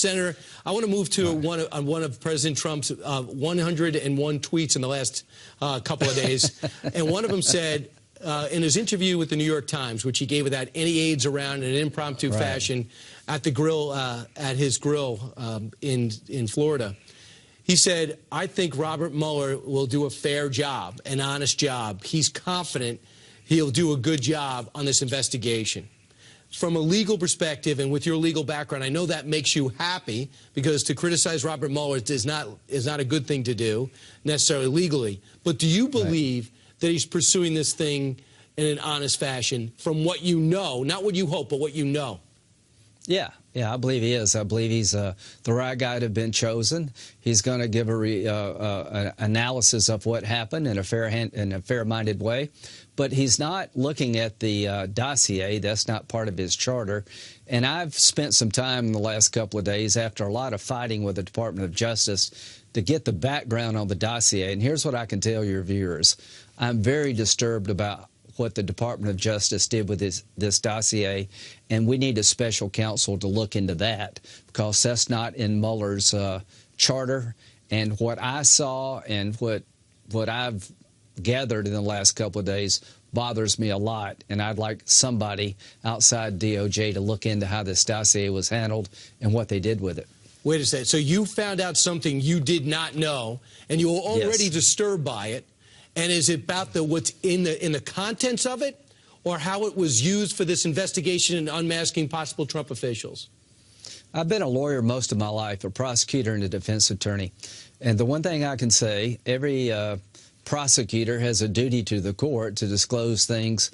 Senator, I want to move to one of President Trump's 101 tweets in the last couple of days. And one of them said, in his interview with the New York Times, which he gave without any aides around in an impromptu fashion at the grill, at his grill in Florida, he said, I think Robert Mueller will do a fair job, an honest job. He's confident he'll do a good job on this investigation. From a legal perspective and with your legal background, I know that makes you happy, because to criticize Robert Mueller is not a good thing to do, necessarily legally. But do you believe that he's pursuing this thing in an honest fashion from what you know, not what you hope, but what you know? Yeah, I believe he is. I believe he's the right guy to have been chosen. He's going to give an analysis of what happened in a fair-minded way. But he's not looking at the dossier. That's not part of his charter. And I've spent some time in the last couple of days, after a lot of fighting with the Department of Justice, to get the background on the dossier. And here's what I can tell your viewers. I'm very disturbed about what the Department of Justice did with this dossier, and we need a special counsel to look into that, because that's not in Mueller's charter. And what I saw and what I've gathered in the last couple of days bothers me a lot, and I'd like somebody outside DOJ to look into how this dossier was handled and what they did with it. Wait a second. So you found out something you did not know, and you were already disturbed by it. And is it about what's in the contents of it, or how it was used for this investigation and unmasking possible Trump officials? I've been a lawyer most of my life, a prosecutor and a defense attorney. And the one thing I can say, every prosecutor has a duty to the court to disclose things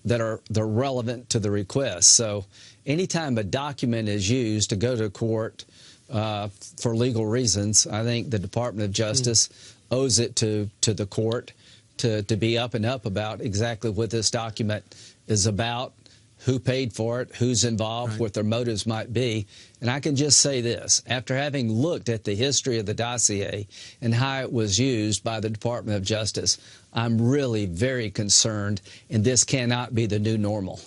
that are relevant to the request. So anytime a document is used to go to court for legal reasons, I think the Department of Justice owes it to the court to be up and up about exactly what this document is about, who paid for it, who's involved, what their motives might be. And I can just say this, after having looked at the history of the dossier and how it was used by the Department of Justice, I'm really very concerned, and this cannot be the new normal.